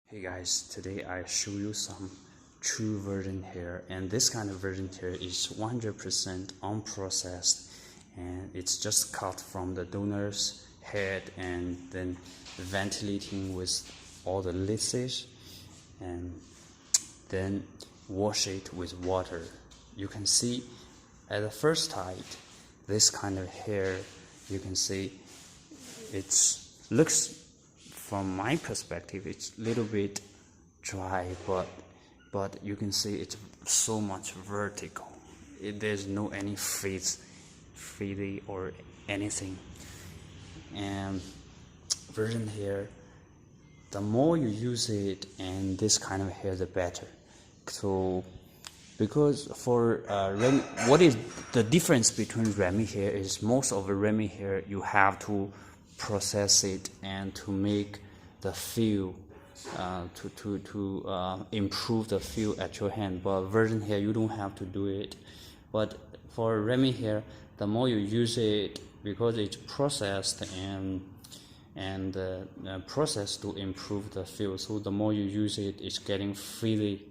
Hey guys, today I show you some true virgin hair, and this kind of virgin hair is 100% unprocessed, and it's just cut from the donor's head and then ventilating with all the lashes and then wash it with water. You can see at the first sight this kind of hair, you can see it looks, from my perspective, it's a little bit dry, but you can see it's so much vertical. There's no any frizzy or anything. And virgin hair, the more you use it and this kind of hair, the better. So because for what is the difference between Remy hair is most of the Remy hair you have to process it and to make the feel to improve the feel at your hand, but virgin hair you don't have to do it. But for Remy hair, the more you use it, because it's processed and processed to improve the feel, so the more you use it, it's getting frizzy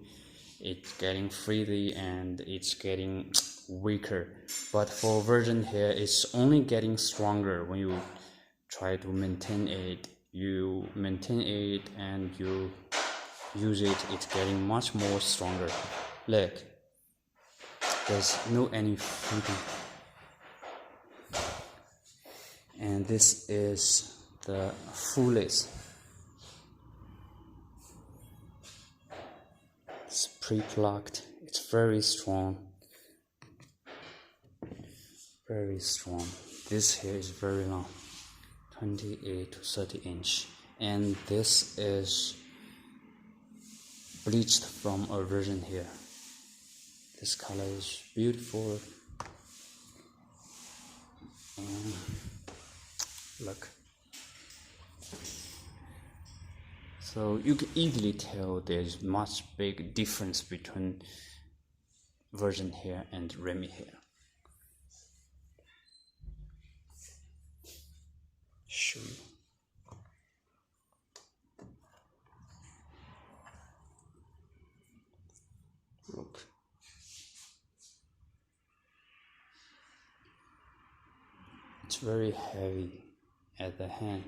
and it's getting weaker. But for virgin hair, it's only getting stronger. When you try to maintain it, and you use it, it's getting much more stronger. Look, there's no any frizzy. And this is the fullest. It's pre-plucked. It's very strong. Very strong. This hair is very long, 28 to 30 inch, and this is bleached from a virgin hair. This color is beautiful. And look, so you can easily tell there's much big difference between virgin hair and Remy hair. Show you. Look. It's very heavy at the hand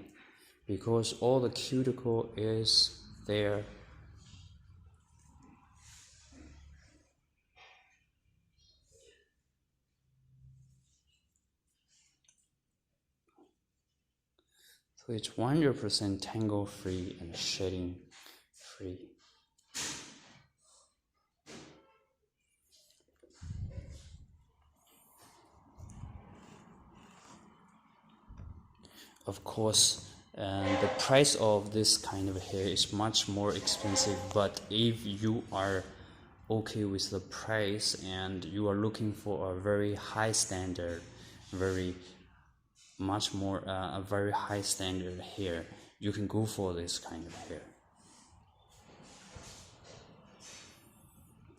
because all the cuticle is there. So it's 100% tangle free and shedding free. Of course, the price of this kind of hair is much more expensive, but if you are okay with the price and you are looking for a very high standard, a very high standard hair, you can go for this kind of hair.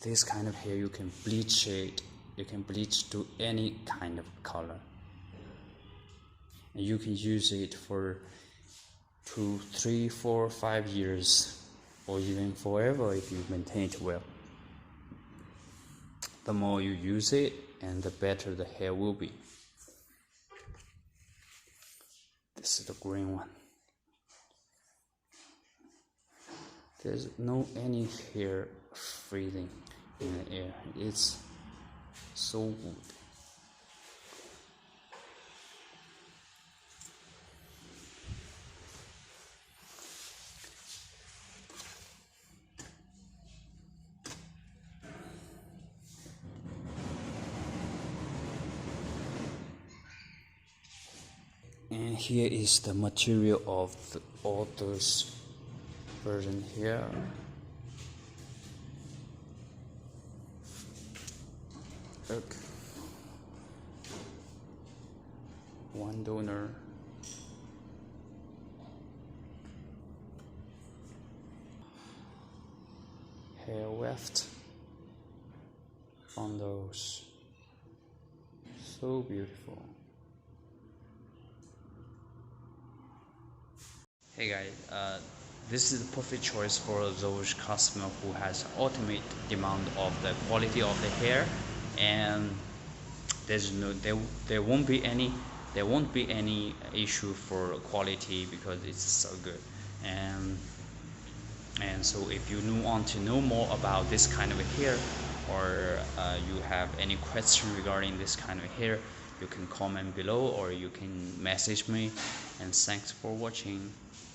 This kind of hair you can bleach it, you can bleach to any kind of color. And you can use it for 2, 3, 4, 5 years, or even forever if you maintain it well. The more you use it, and the better the hair will be. This is the green one. There's no any hair freezing in the air. It's so good. And here is the material of all those virgin hair. Look, one donor, hair weft on those. So beautiful. Hey guys, this is the perfect choice for those customers who has ultimate demand of the quality of the hair, and there won't be any issue for quality because it's so good. And so if you want to know more about this kind of hair, or you have any question regarding this kind of hair, you can comment below or you can message me. And thanks for watching.